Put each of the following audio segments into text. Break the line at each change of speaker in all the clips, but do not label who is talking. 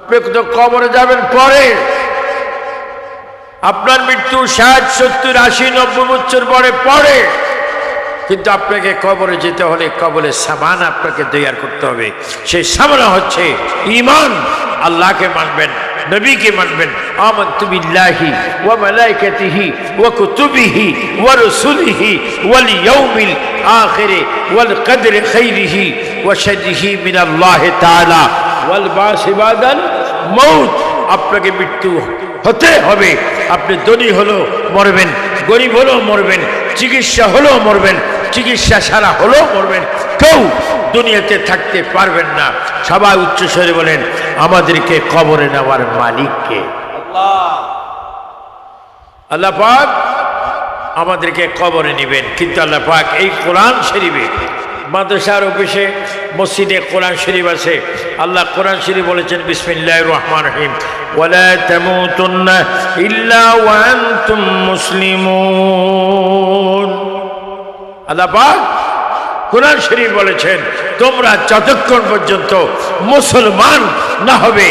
আপনি তো কবরে যাবেন পরে, আপনার মৃত্যু 60, 70, 80, 90 বছর পরে, কিন্তু আপনাকে কবরে যেতে হলে কবরের সামান আপনাকে তৈরি করতে হবে। সেই সামান হচ্ছে ঈমান, আল্লাহকে মানবেন, নবীকে মানবেন। আমানতু বিল্লাহি ওয়া মালাইকাতিহি ওয়া কুতুবিহি ওয়া রুসুলিহি ওয়াল ইয়াউমিল আখির ওয়াল কদরি খাইরিহি ওয়া শাররিহি মিনাল্লাহি তাআলা ওয়াল বাসি বাদাল মউত। আপনাকে মৃত্যু হতে হবে। আপনি ধনী হলেও মরবেন, গরিব হলেও মরবেন, চিকিৎসা হলেও মরবেন, চিকিৎসা সারা হলেও মরবেন। কেউ দুনিয়াতে থাকতে পারবেন না। সবাই উচ্চস্বরে বলেন, আমাদেরকে কবরে নেওয়ার মালিককে আল্লাহ পাক আমাদেরকে কবরে নেবেন। কিন্তু আল্লাহ পাক এই কোরআন শরীফে, মাদ্রাসার অফিসে মসজিদে কোরআন শরীফ আছে। আল্লাহ কোরআন শরীফ বলেছেন, বিসমিল্লাহির রহমানির রহিম, ওয়ালা তামুতুন্না ইল্লা ওয়া আনতুম মুসলিমুন। আল্লাহ পাক কোরআন শরীফ বলেছেন, তোমরা যতক্ষণ পর্যন্ত মুসলমান না হবে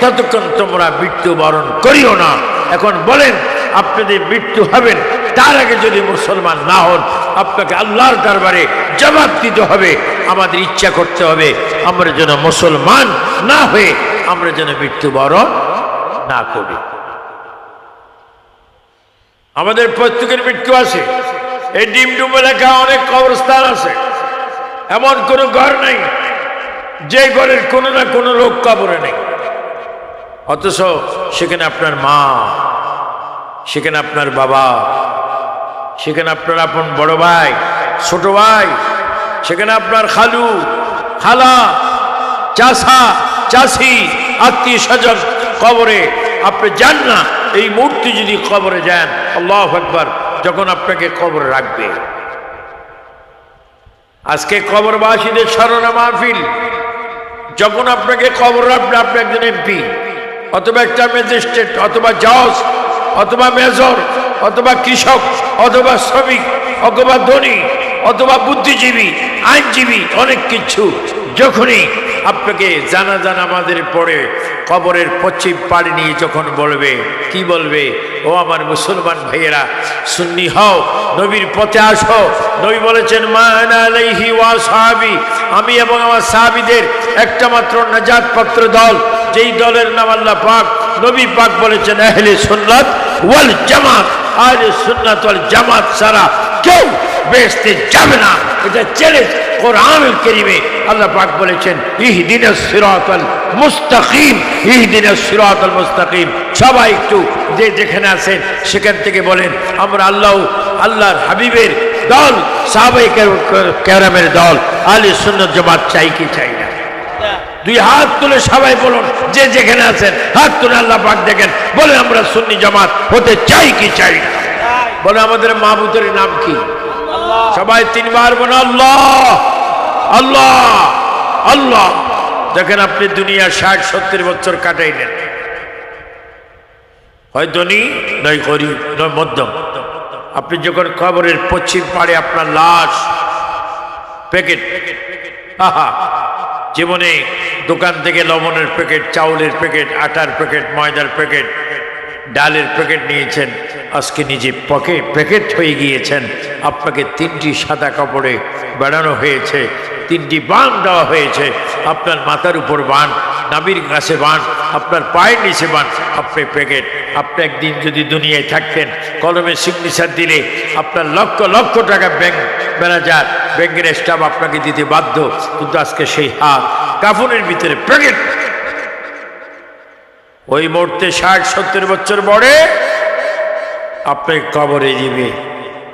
ততক্ষণ তোমরা মৃত্যুবরণ করিও না। এখন বলেন, আপনি যে মৃত্যু হবেন তার আগে যদি মুসলমান না হন, আপনাকে আল্লাহর দরবারে জবাব দিতে হবে। আমাদের ইচ্ছা করতে হবে আমরা যেন মুসলমান না হয়ে আমরা যেন মৃত্যুবরণ না করি। আমাদের প্রত্যেকের মৃত্যু আছে। এই ডিমডুম এলাকা অনেক কবরস্থান আছে, এমন কোনো ঘর নেই যে ঘরের কোনো না কোনো লোক কবরে নেই। অথচ সেখানে আপনার মা, সেখানে আপনার বাবা, সেখানে আপনার আপন বড় ভাই, ছোট ভাই, সেখানে আপনার খালু, খালা, চাচা, চাচি, আত্মীয় স্বজন কবরে। আপনি যান না, এই মুহূর্তে যদি কবরে যান, আল্লাহু আকবার, যখন আপনাকে কবরে রাখবে। আজকে কবরবাসীদের স্মরণে মাহফিল। যখন আপনাকে কবর রাখবে, আপনি একজন এমপি অথবা একটা ম্যাজিস্ট্রেট অথবা জজ অথবা মেজর অথবা কৃষক অথবা শ্রমিক অথবা ধনী অথবা বুদ্ধিজীবী, আইনজীবী, অনেক কিছু। যখনই আপনাকে জানাজা নামাজের পরে কবরের পশ্চিম পাড়ে নিয়ে যখন বলবে, কি বলবে? ও আমার মুসলমান ভাইয়েরা, সুন্নি হও, নবীর পথে আসো। নবী বলেছেন, মা আনা আলাইহি ওয়া সাহাবী, আমি এবং আমার সাহাবীদের একটা মাত্র নাজাত পাত্র দল, যেই দলের নাম আল্লাহ পাক, নবী পাক বলেছেন, আহলে সুন্নাত ওয়াল জামাত। আহলে সুন্নাত ওয়াল জামাত ছাড়া কেউ বেহেশতে যাবে না। এটা চ্যালেঞ্জ। কোরআনুল কারীমে আল্লাহ পাক বলেছেন, ইহদিনাস সিরাতাল মুস্তাকিম, ইহদিনাস সিরাতাল মুস্তাকিম। সবাই একটু যে যেখানে আছেন সেখান থেকে বলেন, আমরা আল্লাহর হাবিবের দল, সাহাবায়ে কেরামের দল, আহলে সুন্নাত জামাত চাই কি চাই না? দুই হাত তুলে সবাই বলুন, যে যেখানে আছেন হাত তুলে আল্লাহ পাক দেখেন, বলে আমরা সুন্নি জামাত হতে চাই কি চাই না? বলে আমাদের মাহবুদের নাম কি? সবাই তিনবার বলে আল্লাহ, আল্লাহ, আল্লাহ। দেখেন, আপনি দুনিয়া 60-70 বছর কাটাইলেন, হয় ধনী নয় গরিব নয় মধ্যম। আপনি যখন কবরের পশ্চিম পাড়ে আপনার লাশ, প্যাকেট, আহা, জীবনে দোকান থেকে লবণের প্যাকেট, চাউলের প্যাকেট, আটার প্যাকেট, ময়দার প্যাকেট, ডালের প্যাকেট নিয়েছেন, আজকে নিজে প্যাকেট হয়ে গিয়েছেন। আপনাকে 3টি সাদা কাপড়ে বেড়ানো হয়েছে, 3টি বান দেওয়া হয়েছে। আপনার মাথার উপর বান, নাভির কাছে বান, আপনার পায়ের নিচে বান, আপনি প্যাকেট। আপনি একদিন যদি দুনিয়ায় থাকতেন, কলমে সিগনেচার দিলে আপনার লক্ষ লক্ষ টাকা ব্যাংক ম্যানেজার, ব্যাংকের স্টাফ আপনাকে দিতে বাধ্য। কিন্তু আজকে সেই হাত কাফনের ভিতরে প্যাকেট। ওই মুহূর্তে 60-70 বছর পরে আপনি কবরে যাবে।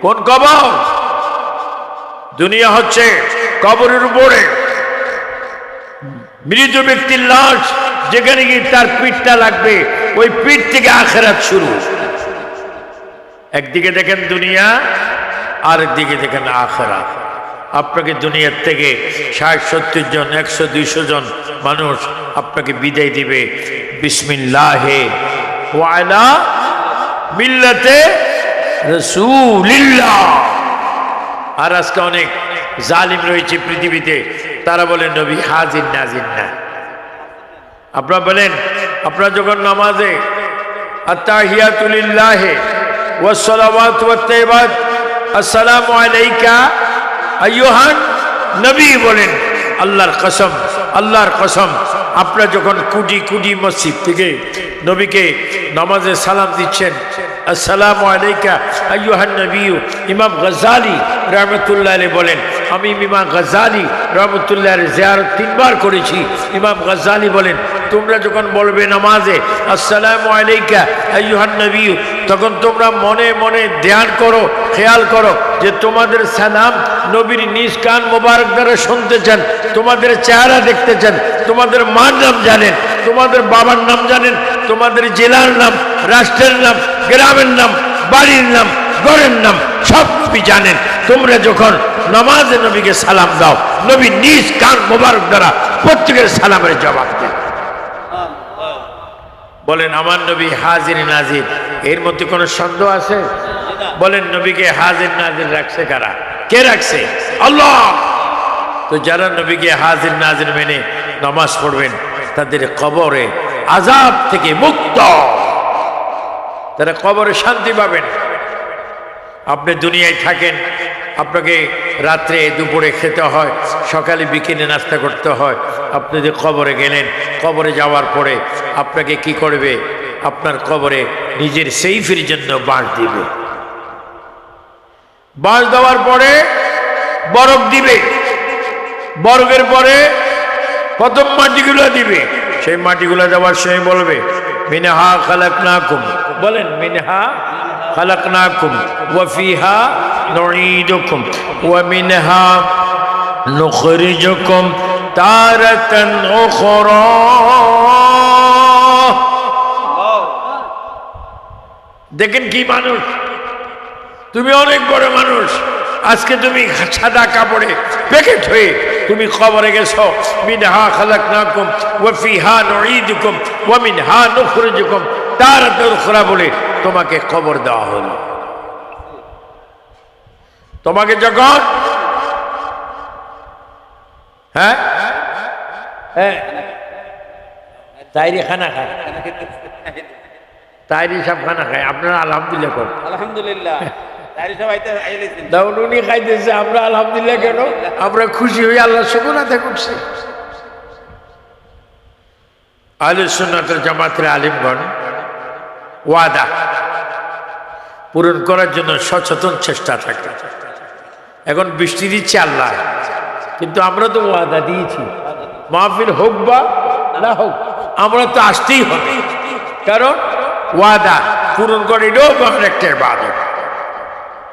কোন কবর? দুনিয়া হচ্ছে কবরের উপরে মৃত ব্যক্তির লাশ, যেখানে গিয়ে তার পিঠটা লাগবে, ওই পিঠ থেকে আখিরাত শুরু। একদিকে দেখেন দুনিয়া, আর একদিকে দেখেন আখিরাত। আপনাকে দুনিয়ার থেকে 60-70 জন, 100-200 জন মানুষ আপনাকে বিদায় দিবে, বিসমিল্লাহে ওয়া আলা মিল্লাতে রাসূলিল্লাহ। আর আজকে অনেক জালিম রয়েছে পৃথিবীতে, তারা বলেন নবী হাজির নাজির না। আপনারা বলেন আপনারা যখন নামাজে আত্তাহিয়াতু লিল্লাহি ওয়াস সালাওয়াতু ওয়াত তাইয়্যিবাত আসসালামু আলাইকা আইয়ুহান নবী বলেন, আল্লাহর কসম আপনারা যখন কোটি কোটি মসজিদ থেকে নবীকে নামাজে সালাম দিচ্ছেন, আসসালামু আলাইকা আইয়ুহান নবী। ইমাম গজ্জালী রাহমাতুল্লাহ আলাইহি বলেন, আমি ইমাম গজ্জালী রাহমাতুল্লাহ আলাইহি জিয়ারত 3 বার করেছি। ইমাম গজ্জালী বলেন, তোমরা যখন বলবে নামাজে আসসালামু আলাইকা আইয়ুহান নবী, তখন তোমরা মনে মনে ধ্যান করো, খেয়াল করো যে তোমাদের সালাম নবীর নিজ কান মোবারক দ্বারা শুনতে চান, তোমাদের চেহারা দেখতে চান, তোমাদের মার নাম জানেন, তোমাদের বাবার নাম জানেন, তোমাদের জেলার নাম, রাষ্ট্রের নাম, গ্রামের নাম, বাড়ির নাম, ঘরের নাম সব নবী জানেন। তোমরা যখন নামাজে নবীকে সালাম দাও, নবী নিজ কান মোবারক দ্বারা প্রত্যেকের সালামের জবাব দেন। বলেন আমার নবী হাজির নাজির, এর মধ্যে কোনো সন্দেহ আছে? বলেন নবীকে হাজির নাজির রাখছে কারা? কে রাখছে? আল্লাহ। তো যারা নবীকে হাজির নাজির মেনে নামাজ পড়বেন, তাদের কবরে আযাব থেকে মুক্ত, তারা কবরে শান্তি পাবেন। আপনি দুনিয়ায় থাকেন, আপনাকে রাত্রে দুপুরে খেতে হয়, সকালে বিকেলে নাস্তা করতে হয়। আপনি যে কবরে গেলেন, কবরে যাওয়ার পরে আপনাকে কি করবে? আপনার কবরে নিজের সেইফের জন্য বাঁশ দিবে। বাঁশ দেওয়ার পরে বরফ দিবে, বরফের পরে প্রথম মাটিগুলো দিবে। সেই মাটিগুলো দেওয়ার সময় বলবে মিনহা খালাকনাকুম, বলেন মিনহা খালাকনাকুম ওয়া ফিহা নুঈদুকুম ওয়া মিনহা নুখরিজুকুম তারাতান উখরা। দেখেন কি মানুষ, তুমি অনেক বড় মানুষ, আজকে তুমি সাদা কাপড়ে প্যাকেট হয়ে তুমি কবরে গেছো। মিনহা খালাকনাকুম ওয়া ফিহা নুঈদুকুম ওয়া মিনহা নুখরিজুকুম তারাতান উখরা বলে তোমাকে কবর দেওয়া হলো। তোমাকে যখন হ্যাঁ তাইরি খানা খায়, তাইরি সব খানা খায়, আপনারা আলহামদুলিল্লাহ করেন। আলহামদুলিল্লাহ উনি খাইতেছে, আমরা আলহামদুলিল্লাহ কেন? আমরা খুশি হয়ে আল্লাহ শুকর আদায় করছি। আহলে সুন্নাত ওয়াল জামাতের আলিমগণ ওয়াদা পূরণ করার জন্য সচেতন চেষ্টা থাকে। এখন বৃষ্টি দিচ্ছে আল্লাহ, কিন্তু আমরা তো ওয়াদা দিয়েছি, মাহফিল হোক বা না হোক আমরা তো আসতেই হবে, কারণ ওয়াদা পূরণ করে এটাও আমার একটা ইবাদত।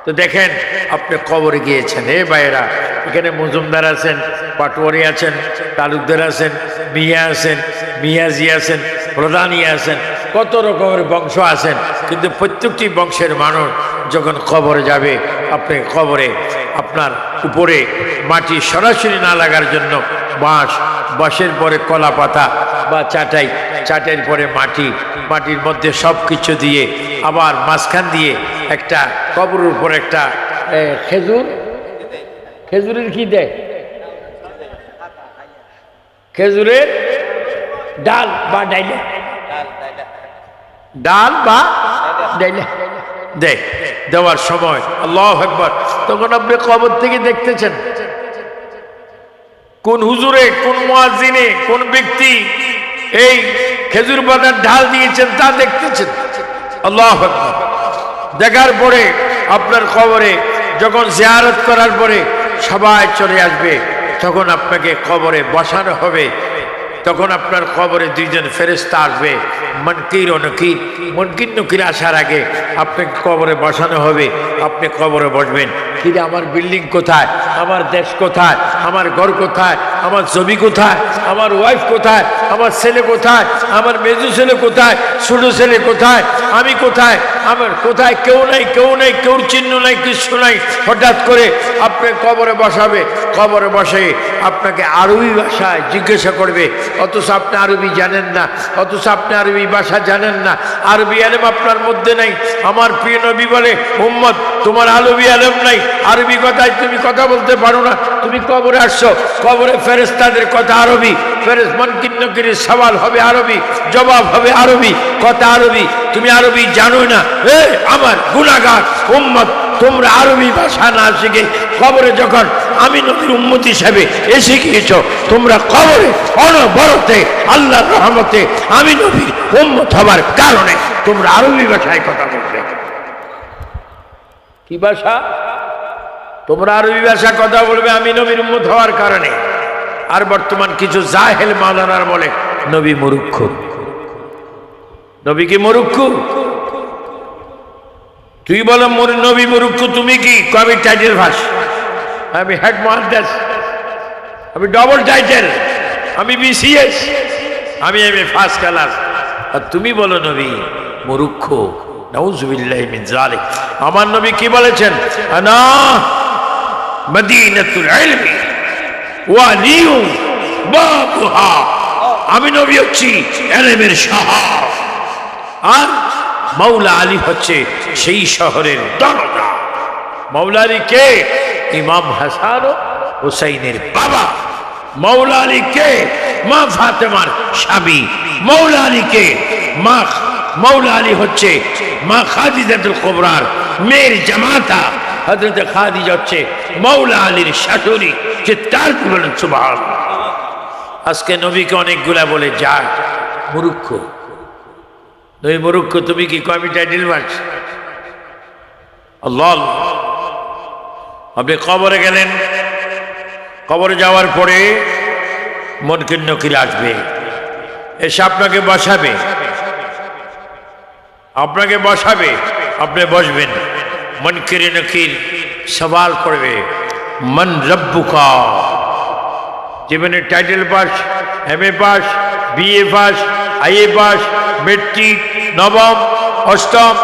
তো দেখেন আপনি কবরে গিয়েছেন, হে ভাইয়েরা, এখানে মজুমদার আছেন, পাটোয়ারি আছেন, তালুকদার আছেন, মিয়া আছেন, মিয়াজি আছেন, প্রধানী আছেন, কত রকমের বংশ আছেন, কিন্তু প্রত্যেকটি বংশের মানুষ যখন কবরে যাবে, আপনি কবরে আপনার উপরে মাটি সরাসরি না লাগার জন্য বাঁশের পরে কলা পাতা বা চাটাই, চাটের পরে মাটি, মাটির মধ্যে সব কিছু দিয়ে আবার মাঝখান দিয়ে একটা কবরের উপর একটা খেজুরের কি দেয়? খেজুরের ডাল বা ডাইলে, ডাল বা ডাইলে দেওয়ার সময় আল্লাহু আকবার, তখন আপনি কবর থেকে দেখতেছেন কোন হুজুরে, কোন মুয়াজ্জিনে, কোন ব্যক্তি এই খেজুর পাতার ঢাল দিয়েছেন তা দেখতেছেন। আল্লাহু আকবার। দেখার পরে আপনার কবরে যখন জিয়ারত করার পরে সবাই চলে আসবে, তখন আপনাকে কবরে বসানো হবে। তখন আপনার কবরে দুইজন ফেরেশতা আসবে, মুনকির ও নকির। মুনকির নকির আসার আগে আপনাকে কবরে বসানো হবে। আপনি কবরে বসবেন, কিন্তু আমার বিল্ডিং কোথায়, আমার দেশ কোথায়, আমার ঘর কোথায়, আমার জমি কোথায়, আমার ওয়াইফ কোথায়, আমার ছেলে কোথায়, আমার মেজু ছেলে কোথায়, ছোট ছেলে কোথায়, আমি কোথায়, আমার কোথায় কেউ নাই, কেউ নাই, কেউর চিহ্ন নাই, কিছু নাই। হঠাৎ করে আপনি কবরে বসাবে, কবরে বসে আপনাকে আরবি ভাষায় জিজ্ঞাসা করবে, অথচ আপনি আরবি জানেন না, অথচ আপনি আরবি আরবি ভাষা জানেন না, আরবি আলেম আপনার মধ্যে নাই। আমার প্রিয় নবী বলে, উম্মত তোমার আরবি আলেম নাই, আরবি কথায় তুমি কথা বলতে পারো না। তুমি কবরে আসছো, কবরে ফেরেশতাদের কথা আরবি, মুনকির নকিরের সওয়াল হবে আরবি, জবাব হবে আরবি, কথা আরবি। তুমি আরবি জানো না। আমার গুনাহগার উম্মত, তোমরা আরবি ভাষা না শিখে কবরে যখন আমি নবীর উম্মত হিসাবে এসে গিয়েছ, তোমরা কবরে অনবরতে আল্লাহর রহমতে আমি নবীর উম্মত হবার কারণে তোমরা আরবি ভাষায় কথা বলবে। কি ভাষা? তোমরা আরবি ভাষা কথা বলবে আমি নবীর উম্মত হওয়ার কারণে। আর বর্তমান কিছু জাহেল মাওলানার বলে নবী মূর্খ। নবী কি মূর্খ? তুই বলো নবী মূর্খ, তুমি কি? আমি টাইটেল ভাস, আমি হেড মহাদ্দেশ, আমি ডবল টাইটেল, আমি বিসিএস, আমি এমএ ফার্স্ট ক্লাস, আর তুমি বলো নবী মূর্খ। নাউযুবিল্লাহি মিন যালিক। আমার নবী কি বলেছেন? আনা মদিনাতুল ইলমি ওয়া লিউ বাবুহা। আমি নবী হচ্ছি ইলমের শহর, আর মাওলা আলী হচ্ছে সেই শহরের দরজা। মাওলা আলী কে? ইমাম হাসান ও হুসাইনের বাবা। মাওলা আলী কে? মা ফাতেমার স্বামী। মাওলা আলী কে? মাওলা আলী হচ্ছে মা খাদিজাতুল কুবরার মেয়ের জামাতা। হযরত খাদিজা হচ্ছে মাওলা আলীর শাশুড়ি। চিৎকার করে বলেন সুবহানাল্লাহ। আজকে নবীকে অনেকগুলা বলে যায় মূর্খ। নবী মূর্খ, তুমি কি? আমি টাইটেল মাস। আল্লাহ, আপনি কবরে গেলেন, কবরে যাওয়ার পরে মুনকির নকির আসবে, এসে আপনাকে বসাবে, আপনি বসবেন। মুনকির নকির সওয়াল করবে, মান রব্বুকা। জীবনের title pass, MA pass, BA pass, IA pass, matric, নবম, অষ্টম,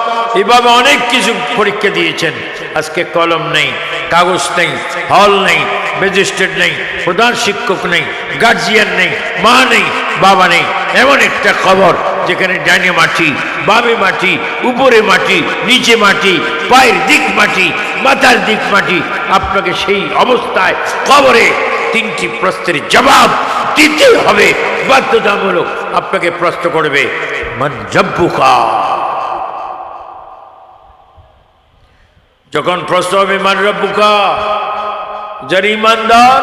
এভাবে অনেক কিছু পরীক্ষা দিয়েছেন। আজকে কলম নেই, কাগজ নেই, হল নেই, ম্যাজিস্ট্রেট নেই, প্রধান শিক্ষক নেই, গার্জিয়ান নেই, মা নেই, বাবা নেই। এমন একটা খবর যেখানে ডাইনে মাটি, বামে মাটি, উপরে মাটি, নিচে মাটি, পায়ের দিক মাটি, মাথার দিক মাটি। আপনাকে সেই অবস্থায় কবরে তিনটি প্রশ্নের জবাব দিতে হবে, বাধ্যতামূলক। আপনাকে প্রশ্ন করবে, মান রব্বুকা। যখন প্রশ্ন হবে মান রব্বুকা, যারা ঈমানদার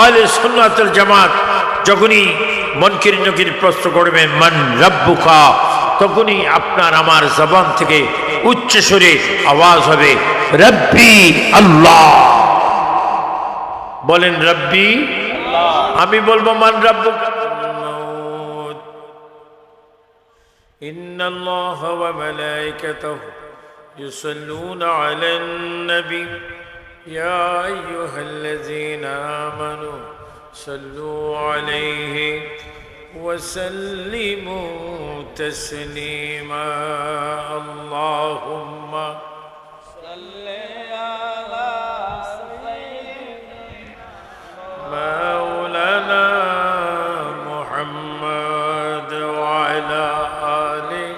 আহলে সুন্নাত ওয়াল জামাত যখনই মুনকির নকির প্রশ্ন করবেন মান রব্বুকা, তখনই আপনার আমার জবান থেকে উচ্চ সুরে আওয়াজ হবে রব্বি আল্লাহ। বলেন রব্বি। আমি বলবো মান রব্বুকা। ইন্নাল্লাহা ওয়া মালাইকাতাহু يصلون على النبي يا أيها الذين آمنوا صلوا عليه وسلموا تسليما اللهم صل على سيدنا مولانا محمد وعلى آله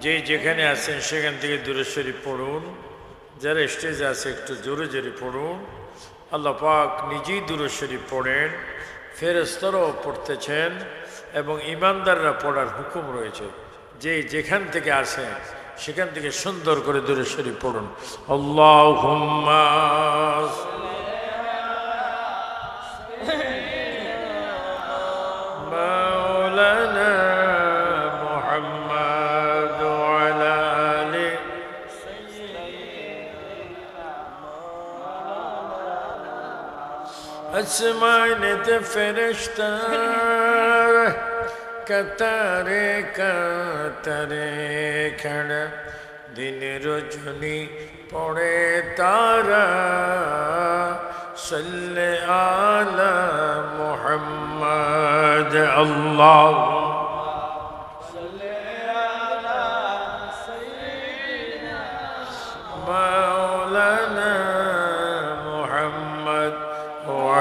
যে যেখানে আছেন সেখান থেকে দূরে শরীফ পড়ুন। যারা স্টেজে আছে একটু জোরে জোরে পড়ুন। আল্লাহ পাক নিজেই দূরে শরীফ পড়েন, ফেরেশতারাও পড়তেছেন এবং ইমানদাররা পড়ার হুকুম রয়েছে। যে যেখান থেকে আসেন সেখান থেকে সুন্দর করে দূরে শরীফ পড়ুন। আল্লাহুম্মা মাওলানা আসমানেতে ফেরেশতা কাতারে কাতারে খাড়া, দিন রজনী পড়ে তারা সাল্লে আলা মুহাম্মদ আল্লাহ মাওলানা মুহাম্মদ ওয়া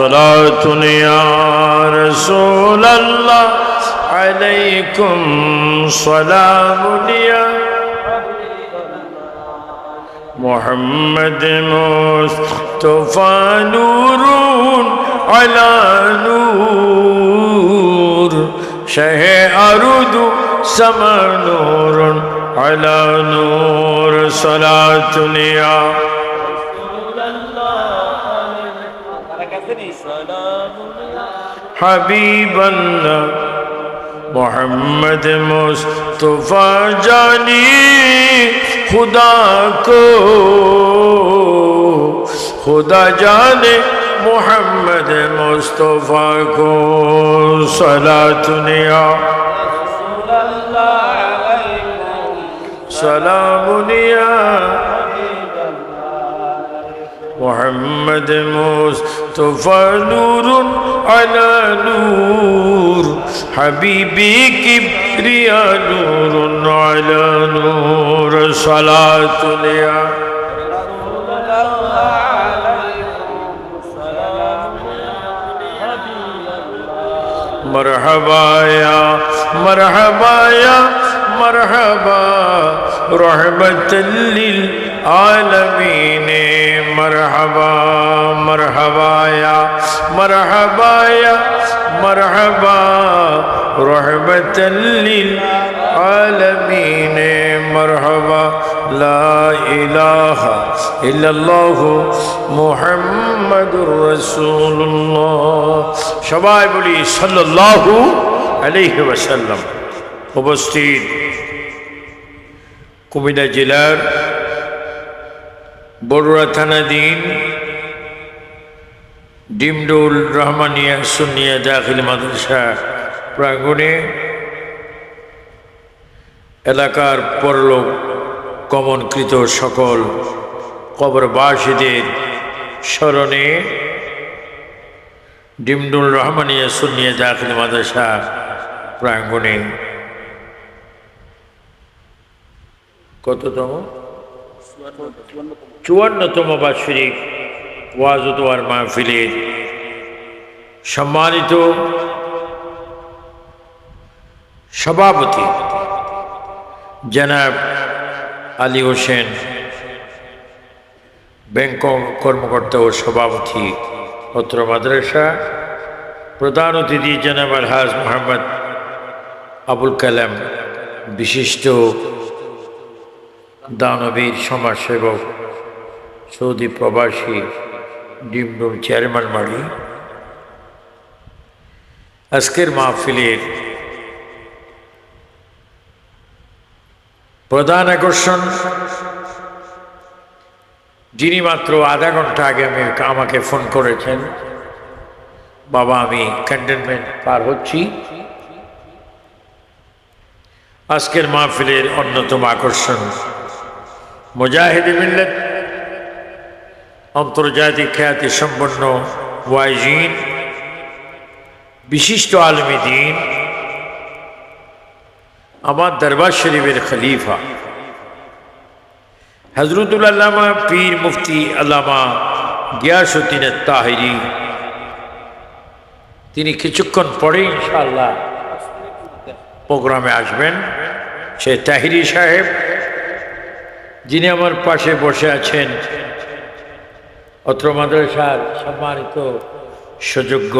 صلاة يا رسول الله عليكم سلام يا محمد مصطفى نور على نور شہ ارض سما نور على نور صلاة يا حبیب اللہ محمد مصطفیٰ جانی خدا کو خدا جانے محمد مصطفیٰ کو صلاۃ یا سلام یا محمد مصطفیٰ نور علی نور حبیبی کبریا نور علی نور صلاۃ یا مرحبا یا مرحبا یا مرحبا رحمت للعالمین مرحبا مرحبا یا مرحبا یا مرحبا رحمت للعالمین مرحبا لا الہ الا اللہ محمد رسول اللہ সবাই বলি সাল্লাল্লাহু আলাইহি ওয়াসাল্লাম। উপস্থিত কুমিল্লা জেলার বড়ুয়া থানাধীন ডিমডুল রহমানিয়া সুন্নিয়া দাখিল মাদ্রাসা প্রাঙ্গণে এলাকার পরলোক গমনকৃত সকল কবরবাসীদের স্মরণে ডিমডুল রহমানিয়া সুন্নিয়া দাখিল মাদ্রাসা প্রাঙ্গণে কততম 54তম বার্ষিক ওয়াজ ও দোয়ার মাহফিলের সম্মানিত সভাপতি জনাব আলী হোসেন, ব্যাংক কর্মকর্তা ও সভাপতি অত্র মাদ্রাসা, প্রধান অতিথি জনাব আলহাজ মোহাম্মদ আবুল কালাম, বিশিষ্ট দানবীর সমাজসেবক, সৌদি প্রবাসী, ডিমডুল চেয়ারম্যান বাড়ি, আজকের মাহফিলের প্রধান আকর্ষণ, যিনি মাত্র আধা ঘন্টা আগে আমাকে ফোন করেছেন, বাবা আমি ক্যান্টনমেন্ট পার হচ্ছি। আজকের মাহফিলের অন্যতম আকর্ষণ মুজাহিদে মিল্লাত, আন্তর্জাতিক খ্যাতি সম্পন্ন ওয়াইজিন, বিশিষ্ট আলেমে দ্বীন, আমার দরবার শরীফের খলিফা হযরতুল আল্লামা পীর মুফতি আল্লামা গিয়াসউদ্দিন তাহিরি, তিনি কিছুক্ষণ পরে ইনশাআল্লাহ প্রোগ্রামে আসবেন। সে তাহিরি সাহেব, যিনি আমার পাশে বসে আছেন, অত্র মাদ্রাসার সম্মানিত সুযোগ্য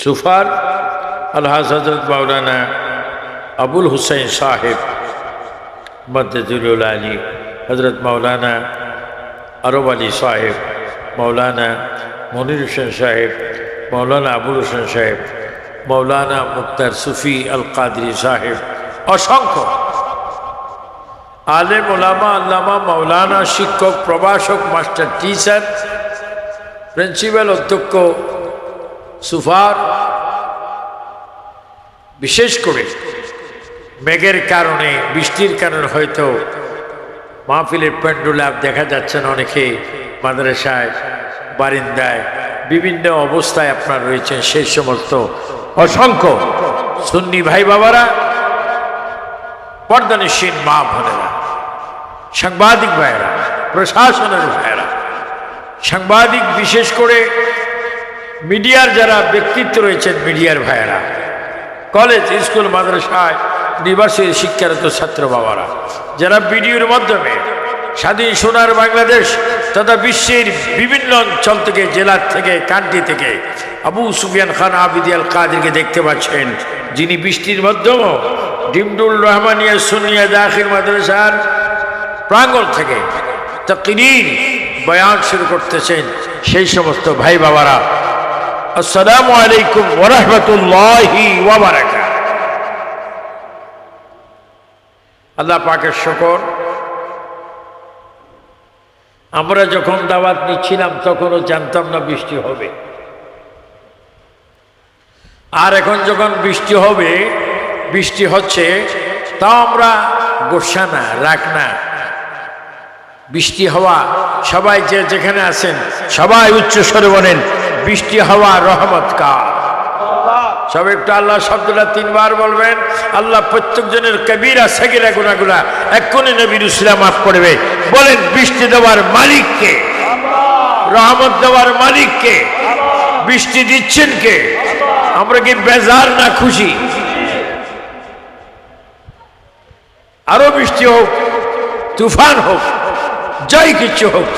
সুফার আলহাজ হযরত মাওলানা আবুল হুসাইন সাহেব মদ্দুল আলী, হযরত মাওলানা আরব আলী সাহেব, মাওলানা মনির হোসেন সাহেব, মাওলানা আবুল হোসেন সাহেব, মাওলানা মুক্তার সুফি আল কাদরি সাহেব, অসংখ্য আলেম ওলামা আল্লামা মাওলানা, শিক্ষক, প্রভাষক, মাস্টার, টিচার, প্রিন্সিপাল, অধ্যক্ষ, সুফার, বিশেষ করে মেঘের কারণে, বৃষ্টির কারণে হয়তো মাহফিলের প্যান্ডেলে দেখা যাচ্ছে না, অনেকে মাদ্রাসায় বারিন্দায় বিভিন্ন অবস্থায় আপনার রয়েছেন, সেই সমস্ত অসংখ্য সুন্নি ভাই বাবারা, পর্দানিসীন মা বোনেরা, সাংবাদিক ভাইয়েরা, প্রশাসনের ভাইয়েরা, সাংবাদিক, বিশেষ করে মিডিয়ার যারা ব্যক্তিত্ব রয়েছেন, মিডিয়ার ভাইয়েরা, কলেজ, স্কুল, মাদ্রাসায়, ইউনিভার্সিটির শিক্ষারত ছাত্র বাবারা, যারা ভিডিওর মাধ্যমে স্বাধীন সোনার বাংলাদেশ তথা বিশ্বের বিভিন্ন অঞ্চল থেকে, জেলার থেকে, কান্ট্রি থেকে আবু সুফিয়ান খান আবিদি আল কাদেরকে দেখতে পাচ্ছেন, যিনি বৃষ্টির মাধ্যমেও ডিমডুল রহমানিয়া সুন্নিয়া দাখিল মাদ্রাসার প্রাঙ্গণ থেকে তাকরীর বয়ান শুরু করতেছেন। সেই সমস্ত ভাই বাবারা, আসসালামু আলাইকুম ওয়া রাহমাতুল্লাহি ওয়া বারাকাতুহু। আল্লাহ পাকের শুকর, আমরা যখন দাওয়াত নিচ্ছিলাম তখনও জানতাম না বৃষ্টি হবে, আর এখন যখন বৃষ্টি হবে, বৃষ্টি হচ্ছে, তাও আমরা গোসা না, রাগ না। বৃষ্টি হওয়া, সবাই যে যেখানে আছেন সবাই উচ্চ স্বরে বলেন, বৃষ্টি হওয়া রহমত কার। সব একটু আল্লাহ শব্দটা 3 বার বলবেন। আল্লাহ প্রত্যেকজনের কবিরা সগীরা গুনাহগুলা এক্ষুনি নবীর উসিলা মাফ করবে। বলেন, বৃষ্টি দেওয়ার মালিককে, রহমত দেওয়ার মালিককে, বৃষ্টি দিচ্ছেন কে? আমরা কি বেজার না খুশি? আরো বৃষ্টি হোক, তুফান হোক, যাই কিছু হোক,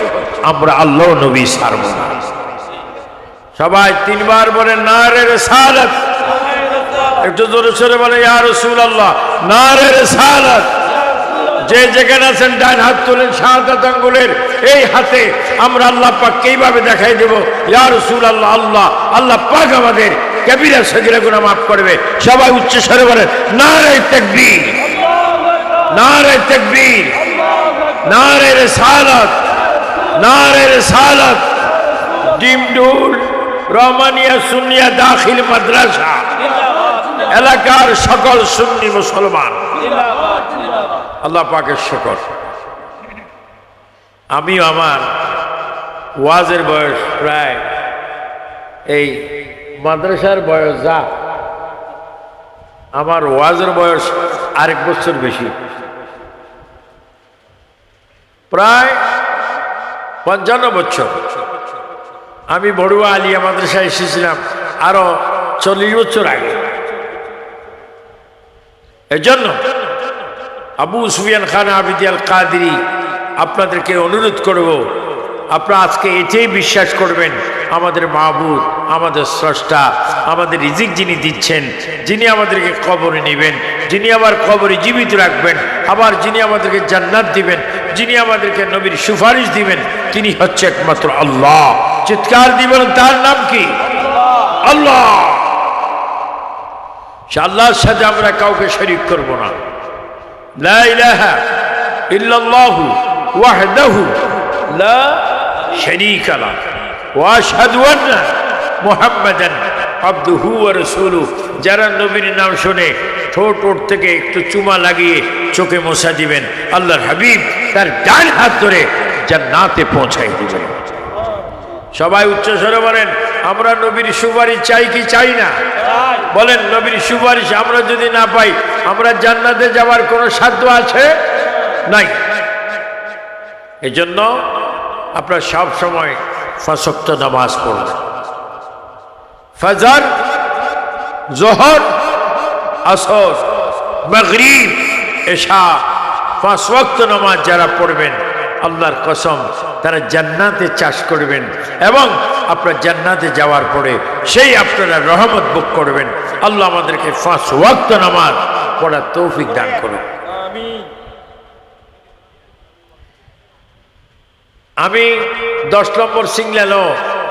আমরা আল্লাহ নবী ছাড়ব না। সবাই 3 বার বলেন, নারে রিসালাত। একটু জোরে সোরে বলে, ইয়া রাসূলুল্লাহ, নারে রিসালাত। যে যেখানে আছেন ডান হাত তুলেন, শাহাদাত আঙ্গুলের এই হাতে আমরা আল্লাহ পাককে এইভাবে দেখাই দেব, ইয়া রাসূলুল্লাহ, আল্লাহ আল্লাহ পাক আমাদের কবিরা সগীরা গুনাহ মাফ করবে। সবাই উচ্চ স্বরে বলেন, নারে তাকবীর, নারে তাকবীর, নারে রিসালাত, নারে রিসালাত। ডিমডুল রহমানিয়া সুন্নিয়া দাখিল মাদ্রাসা এলাকার সকল সুন্নি মুসলমান, আল্লাহ পাকের শুকর। আমিও আমার ওয়াজের বয়স প্রায়, এই মাদ্রাসার বয়স যা, আমার ওয়াজের বয়স আরেক বছর বেশি, প্রায় 55 বছর। আমি বড়ুয়া আলিয়া মাদ্রাসায় এসেছিলাম আরো 40 বছর আগে। এজন্য আবু সুফিয়ান খান আবিদি আল কাদেরী, আপনাদেরকে অনুরোধ করব, আপনারা আজকে এটাই বিশ্বাস করবেন, আমাদের মাহবুব, আমাদের স্রষ্টা, আমাদের রিজিক যিনি দিচ্ছেন, যিনি আমাদেরকে কবরে নেবেন, যিনি আবার কবরে জীবিত রাখবেন, আবার যিনি আমাদেরকে জান্নাত দিবেন, যিনি আমাদেরকে নবীর সুপারিশ দিবেন, তিনি হচ্ছে একমাত্র আল্লাহ। চিৎকার দিবেন, তার নাম কি? আল্লাহ। সে আল্লাহর সাথে আমরা কাউকে শরীক করব না। লা ইলাহা ইল্লাল্লাহু ওয়াহদাহু লা শারীকা লাহু ওয়া আশহাদু আন্না মুহাম্মাদান আবদুহু ওয়া রাসূলুহু। যারা নবীর নাম শুনে ঠোঁট থেকে একটু চুমা লাগিয়ে চোখে মোছা দিবেন, আল্লাহর হাবিব তার ডান হাত ধরে জান্নাতে পৌঁছাই দিবেন। সবাই উচ্চ স্বরে বলেন, আমরা নবীর সুপারিশ চাই কি চাই না? বলেন, নবীর সুপারিশ আমরা যদি না পাই, আমরা জান্নাতে যাওয়ার কোনো সাধ্য আছে? নাই। এই জন্য আপনারা সব সময় 5 ওয়াক্ত নামাজ পড়বেন। ফজর, যোহর, আসর, মাগরিব, এশা, 5 ওয়াক্ত নামাজ যারা পড়বেন, আল্লাহর কসম তারা জান্নাতে চাষ করবেন, এবং আপনার জান্নাতে যাওয়ার পরে সেই আপনারা রহমত ভোগ করবেন। আল্লাহ আমাদেরকে 5 ওয়াক্ত নামাজ পড়ার তৌফিক দান করুন। আমি 10 নম্বর সিগন্যালও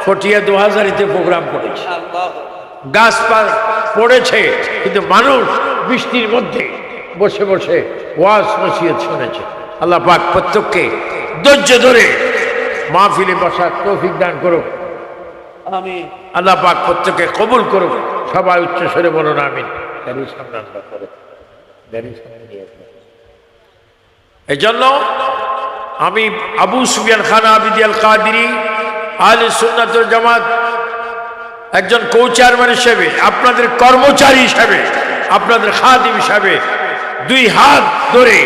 ফটিয়া 2000-তে প্রোগ্রাম করেছি। গাছপালা পড়েছে, কিন্তু মানুষ বৃষ্টির মধ্যে বসে বসে ওয়াজ নসিহত শুনেছে। আল্লাহ পাক প্রত্যেককে ধৈর্য ধরে মাহফিলে বসার তৌফিক দান করুক। আমিন। আল্লাহ পাক প্রত্যেককে কবুল করুক। সবাই উচ্চ স্বরে বলুন আমিন। এই জন্য আমি আবু সুফিয়ান খান আবিদি আল কাদেরী আহলে সুন্নাত ওয়াল জামাত একজন কো-চেয়ারম্যান হিসেবে, আপনাদের কর্মচারী হিসাবে, আপনাদের খাদিম হিসাবে 2 হাত ধরে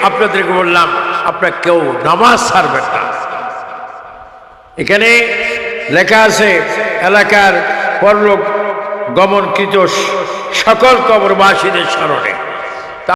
আপনাদেরকে বললাম, আপনারা কেউ নামাজ ছাড়বেন না। এখানে লেখা আছে এলাকার পরলোক গমনকৃত সকল কবরবাসীদের স্মরণে।